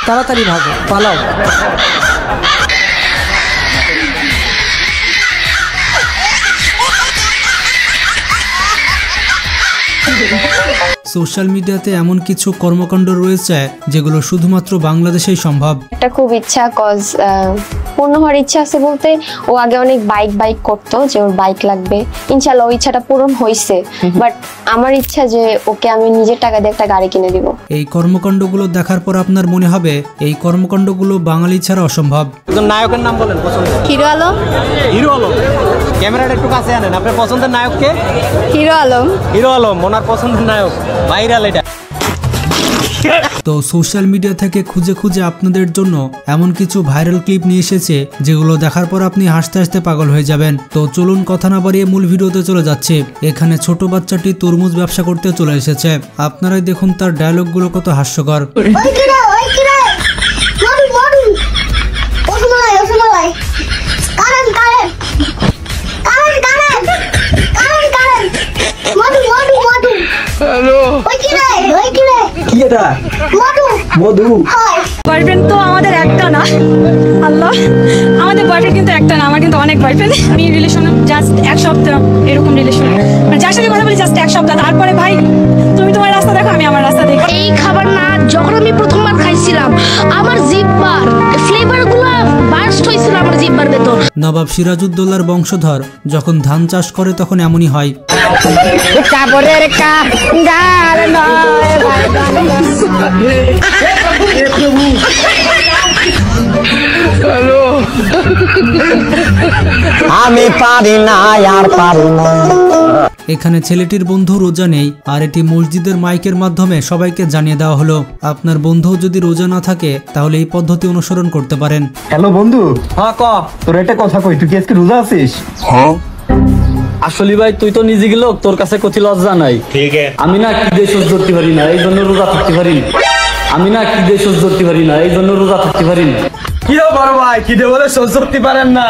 তাড়াতাড়ি ভাগো, পালাও। সোশ্যাল মিডিয়াতে এমন কিছু কর্মকাণ্ড রয়েছে যেগুলো শুধুমাত্র বাংলাদেশেই সম্ভব। একটা খুব ইচ্ছা, কজ পূর্ণ হওয়ার ইচ্ছা আছে বলতে, ও আগে অনেক বাইক করতো, যে ওর বাইক লাগবে। ইনশাল্লাহ ওই ইচ্ছাটা পূরণ হয়েছে, বাট আমার ইচ্ছা যে ওকে আমি নিজের টাকা দিয়ে একটা গাড়ি কিনে দিব। এই কর্মকাণ্ডগুলো দেখার পর আপনার মনে হবে এই কর্মকাণ্ডগুলো বাঙালি ছাড়া অসম্ভব। নায়কের নাম বলেন পছন্দের। হিরো আলম। হিরো আলম, ক্যামেরাটা একটু কাছে আনেন। আপনার পছন্দের নায়ক কে? হিরো আলম। হিরো আলম ওনার পছন্দের নায়ক, ভাইরাল এটা। তো সোশ্যাল মিডিয়া থেকে খুঁজে খুঁজে আপনাদের জন্য এমন কিছু ভাইরাল ক্লিপ নিয়ে এসেছে যেগুলো দেখার পর আপনি হাসতে হাসতে পাগল হয়ে যাবেন। তো চলুন কথা না বাড়িয়ে মূল ভিডিওতে চলে যাচ্ছে। এখানে ছোট বাচ্চাটি তরমুজ ব্যবসা করতে চলে এসেছে। আপনারাই দেখুন তার ডায়লগগুলো কত হাস্যকর। বয়ফ্রেন্ড তো আমাদের একটা না, আল্লাহ, আমাদের বয়ফ্রেন্ড কিন্তু একটা না, আমার কিন্তু অনেক বয়ফ্রেন্ড। আমি রিলেশন জাস্ট এক সপ্তাহ, এরকম রিলেশন, মানে যার সাথে কথা বলি জাস্ট এক সপ্তাহ, তারপরে ভাই তুমি তোমার রাস্তা দেখো, আমি আমার রাস্তা দেখি। এই খাবার না যখন আমি প্রথমবার খাইছিলাম, আমার জিহ্বার ফ্লেভারগুলো বার্স্ট হয়েছিল আমার জিহ্বার ভেতর। নবাব সিরাজউদ্দৌলার বংশধর যখন ধান চাষ করে তখন এমনই হয়। আমি পারি না, আর পারি না। এখানে ছেলেটির বন্ধু রোজা নেই, আর এটি মসজিদের মাইকের মাধ্যমে সবাইকে জানিয়ে দেওয়া হলো। আপনার বন্ধু যদি রোজা না থাকে তাহলে এই পদ্ধতি অনুসরণ করতে পারেন। হ্যালো বন্ধু। হ্যাঁ ক, তোর একটা কথা কই, তুই কি আজকে রোজা আছিস? হ্যাঁ। আসলে ভাই তুই তো নিজে গেল, তোর কাছে কতি লজ্জা নাই? ঠিক আছে। আমি না কি দিয়ে সহ্য করতে পারি না, এই জন্য রোজা থাকতে পারি না। আমি না কি দিয়ে সহ্য করতে পারি না, এই জন্য রোজা থাকতে পারি না। কি বড় ভাই, কি দিয়ে বলে সহ্য করতে পারেন না?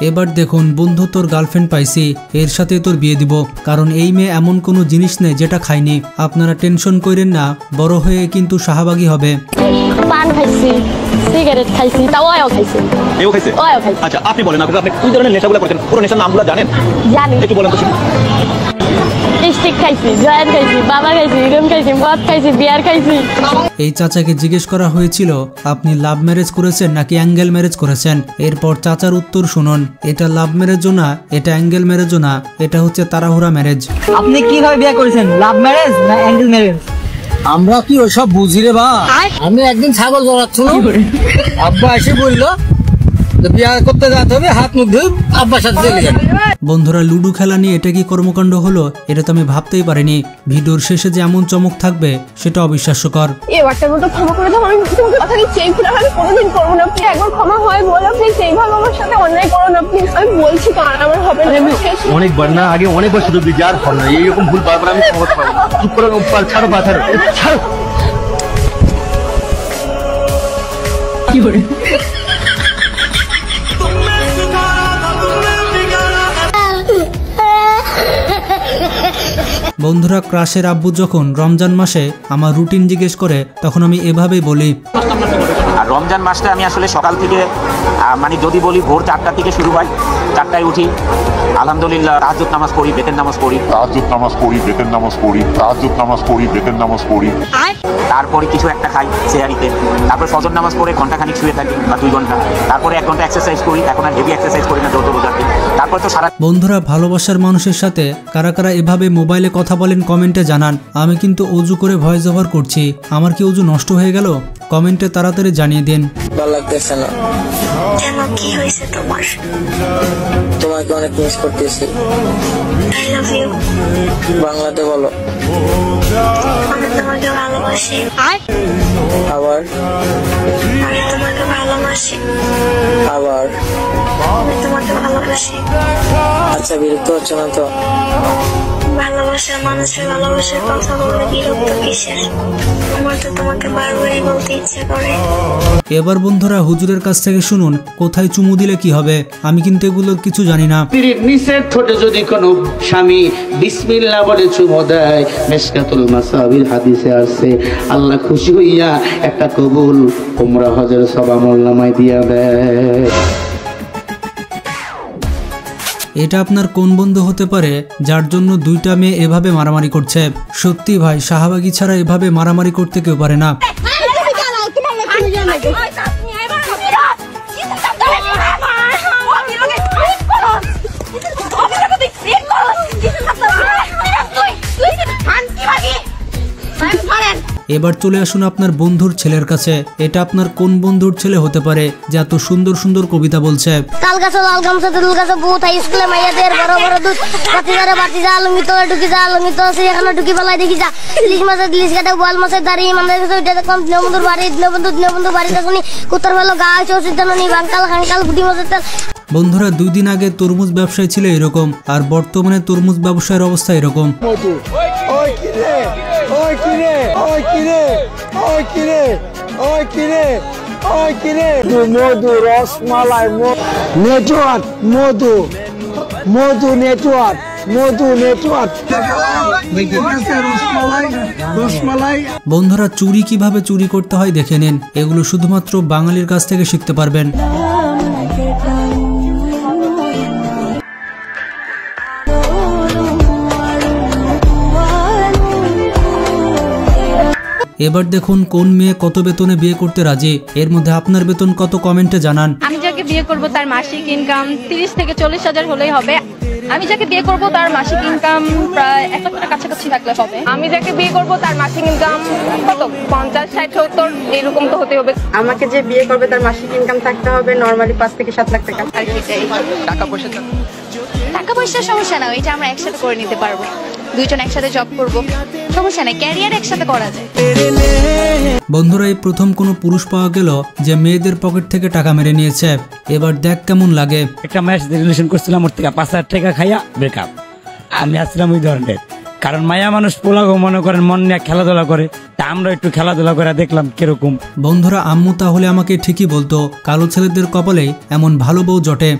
এবার দেখুন, বন্ধু তোর গার্লফ্রেন্ড পাইছি, এর সাথে তোর বিয়ে দিব, কারণ এই মেয়ে এমন কোনো জিনিস নেই যেটা খাইনি। আপনারা টেনশন করেন না, বড় হয়ে কিন্তু শাহবাগী হবে। পান খাইছি, সিগারেট খাইছি, তাও আয়ও খাইছি। এও খাইছে? আয়ও খাইছে। আচ্ছা আপনি বলেন, আপনি কোন ধরনের নেশাগুলো করেন? পুরো নেশার নামগুলো জানেন? জানি। একটু বলেন তো শুনি। স্টিক খাইছি, জয়েন্ট খাইছি, বাবা খাইছি, রুম খাইছি, মদ খাইছি, বিয়ার খাইছি। এই চাচাকে জিজ্ঞেস করা হয়েছিল আপনি লাভ ম্যারেজ করেছেন নাকি অ্যাঙ্গেল ম্যারেজ করেছেন। এরপর চাচার উত্তর শুনুন, এটা লাভ ম্যারেজও না, এটা অ্যাঙ্গেল ম্যারেজও না, এটা হচ্ছে তাড়াহুড়া ম্যারেজ। আপনি কিভাবে বিয়ে করেছেন, লাভ ম্যারেজ না অ্যাঙ্গেল ম্যারেজ? আমরা কি ওসব বুঝি রে বা। আমি একদিন ছাগল জড়াচ্ছিল, আব্বা এসে বললো বিয়ে করতে যেতে হবে, হাত মুখ ধুই আব্বার সাথে চলে গেল। বন্ধুরা, লুডো খেলা নিয়ে এটা কি কর্মকাণ্ড হলো, এটা তো আমি ভাবতেই পারিনি। ভিডিওর শেষে যে এমন চমক থাকবে সেটা অবিশ্বাস্যকর। এবারটার মতো ক্ষমা করে দাও, আমি তোমাকে কথা দিচ্ছি এই ভুল আমি কোনোদিন করবো না। প্লিজ একবার ক্ষমা হয় বলো, প্লিজ এইভাবে আমার সাথে অন্যায় করো না প্লিজ। আমি বলছি তো আর আমার হবে না। অনেকবার না, আগে অনেকবার সুযোগ দিয়েছি, আর হবে না। এইরকম ভুল বারবার আমি ক্ষমা করতে পারবো না। চুপ করে ছাড়ো, ছাড়ো। কি করে বন্ধুরা, ক্রাশের আব্বু যখন রমজান মাসে আমার রুটিন জিজ্ঞেস করে তখন আমি এভাবেই বলি। আর রমজান মাসটা আমি আসলে সকাল থেকে মানে যদি বলি ভোর 4টা থেকে শুরু হয়, 4টায় উঠি, আলহামদুলিল্লাহ তাহাজ্জুদ নামাজ পড়ি, বেতের নামাজ পড়ি, তারপরে কিছু একটা খাই সেহারিতে, তারপর ফজর নামাজ পড়ে ঘন্টাখানিক শুয়ে থাকি বা 2 ঘন্টা, তারপরে 1 ঘন্টা এক্সারসাইজ করি। এখন আর হেভি এক্সারসাইজ করি না, যত রোজাতে। তারপর তো সারা। বন্ধুরা, ভালোবাসার মানুষের সাথে কারা কারা এভাবে মোবাইলে কথা বলেন কমেন্টে জানান। আমি কিন্তু অজু করে ভয়েস ওভার করছি, আমার কি অজু নষ্ট হয়ে গেল? কমেন্টে তাড়াতাড়ি জানিয়ে দিন। ভালো লাগতেছে না কেন, কি হয়েছে তোমার? তোমাকে অনেক মিস করতেছি। I love you. বাংলাতে বলো। আমি তোমাকে ভালোবাসি। আবার আমি তোমাকে ভালোবাসি। ভালোবাসি। আবার আমি তোমাকে ভালোবাসি। আচ্ছা, বিরক্ত হচ্ছে না তো? ভালোবাসা মানুষের ভালোবাসার কথা বললে বিরক্ত কিসের? আমার তো তোমাকে বারবারই বলতে ইচ্ছে করে। এবার বন্ধুরা হুজুরের কাছ থেকে শুনুন কোথায় চুমু দিলে কি হবে। আমি কিন্তু এগুলোর কিছু জানি না। স্ত্রীর নিচের ঠোঁটে যদি কোনো স্বামী বিসমিল্লাহ বলে চুমু দেয়, মিশকাতুল মাসাবির হাদিসে আছে, আল্লাহ খুশি হইয়া একটা কবুল উমরা হজের সওয়াব আমলনামায় দিয়া দেয়। এটা আপনার কোন বন্ধু হতে পারে যার জন্য দুইটা মেয়ে এভাবে মারামারি করছে? সত্যি ভাই, শাহবাগী ছাড়া এভাবে মারামারি করতে কেউ পারে না। এবার চলে আসুন আপনার বন্ধুর ছেলের কাছে। এটা আপনার কোন বন্ধুর ছেলে হতে পারে যে এত সুন্দর সুন্দর কবিতা বলছে? তাল গাছ লাল গামছা দুল গাছ বহুত হাই স্কুলে মাইয়াদের বড় বড় দুধ বাতি যা লঙ্গি তো ঢুকি যা লঙ্গি তো সেখানে ঢুকি বেলায় দেখি যা ইলিশ মাছের ইলিশ কাটে বোয়াল মাছের দাঁড়ি ইমানদের কাছে এটা কম দিনবন্ধুর বাড়িতে শুনি কুত্তার ভালো গা চৌচির জানি বাঙ্কাল খাঙ্কাল বুটি মাছের তেল। বন্ধুরা 2 দিন আগে তরমুজ ব্যবসায় ছিল এরকম, আর বর্তমানে তরমুজ ব্যবসায়ের অবস্থা এরকম। মধু রসমালাই নেটওয়ার্ক মধু মধু নেটওয়ার্ক মধু নেটওয়ার্ক। বন্ধুরা চুরি কিভাবে চুরি করতে হয় দেখে নিন। এগুলো শুধুমাত্র বাঙালির কাছ থেকে শিখতে পারবেন। এবার দেখুন কোন মেয়ে কত বেতনে বিয়ে করতে রাজি। এর মধ্যে আপনার বেতন কত কমেন্টে জানান। আমি যাকে বিয়ে করব তার মাসিক ইনকাম 30 থেকে 40 হাজার হলেই হবে। আমি যাকে বিয়ে করব তার মাসিক ইনকাম প্রায় 1 লাখ টাকার কাছাকাছি থাকলে হবে। আমি যাকে বিয়ে করব তার মাসিক ইনকাম কত 50, 60, 70 এরকম তো হতে হবে। আমাকে যে বিয়ে করবে তার মাসিক ইনকাম থাকতে হবে নরমালি 5 থেকে 7 লাখ টাকা। আর সেটাই টাকা পয়সার সমস্যা না, এটা আমরা একসাথে করে নিতে পারবো। দুইজন একসাথে জব করব, সমস্যা নেই, ক্যারিয়ার একসাথে করা যায়। বন্ধুরা এই প্রথম কোনো পুরুষ পাওয়া গেল যে মেয়েদের পকেট থেকে টাকা মেরে নিয়েছে। এবার দেখ কেমন লাগে। একটা মায়ের সাথে রিলেশন করছিলাম, ওর থেকে 5,000 টাকা খাইয়া ব্রেকআপ। আমি আসছিলাম ওই ধরনের, কারণ মায়া মানুষ পোলাগো মনে করেন মন নিয়ে খেলাধুলা করে, তা আমরা একটু খেলাধুলা করে দেখলাম কিরকম। বন্ধুরা আম্মু তাহলে আমাকে ঠিকই বলতো, কালো ছেলেদের কপালে এমন ভালো বউ জটে।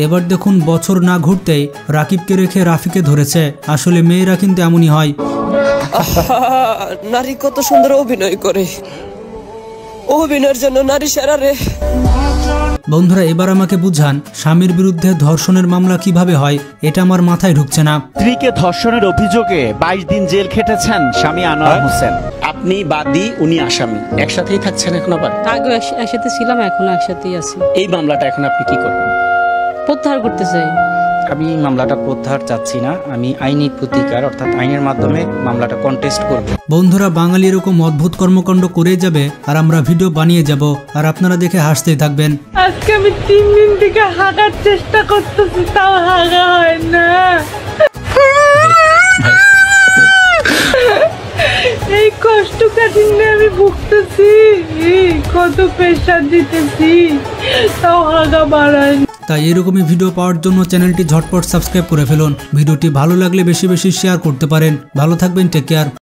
এবার দেখুন বছর না ঘুরতেই রাকিবকে রেখে রাফিকে ধরেছে। আসলে মেয়েরা কিন্তু এমনই হয়। নারী কত সুন্দর অভিনয় করে, অভিনয়ের জন্য নারী সেরা রে। বন্ধুরা এবার আমাকে বুঝান স্বামীর বিরুদ্ধে ধর্ষণের মামলা কিভাবে হয়, এটা আমার মাথায় ঢুকছে না। স্ত্রীকে ধর্ষণের অভিযোগে 22 দিন জেল খেটেছেন স্বামী আনোয়ার হোসেন। আপনি বাদী, উনি আসামি, একসাথেই থাকছেন এখন? আবার আগে একসাথে ছিলাম, এখন একসাথেই আছি। এই মামলাটা এখন আপনি কি করবেন? প্রত্যাহার করতে চাই। আমি মামলাটা প্রত্যাহার চাচ্ছি না, আমি আইনি প্রতিকার অর্থাৎ আইনের মাধ্যমে মামলাটা কন্টেস্ট করব। বন্ধুরা বাঙালি এরকম অদ্ভুত কর্মকাণ্ড করে যাবে আর আমরা ভিডিও বানিয়ে যাব, আর আপনারা দেখে হাসতেই থাকবেন। আজকে আমি 3 দিন থেকে হাঁটার চেষ্টা করতেছি, তাও হাঁটা হয় না। এই কষ্ট কাঠিন্য আমি ভুগতেছি, কত প্রেশার দিতেছি, তাও হাঁটা বাড়ায়। তাই এরকমই ভিডিও পাওয়ার জন্য চ্যানেলটি ঝটপট সাবস্ক্রাইব করে ফেলুন। ভিডিওটি ভালো লাগলে বেশি বেশি শেয়ার করতে পারেন। ভালো থাকবেন, টেক কেয়ার।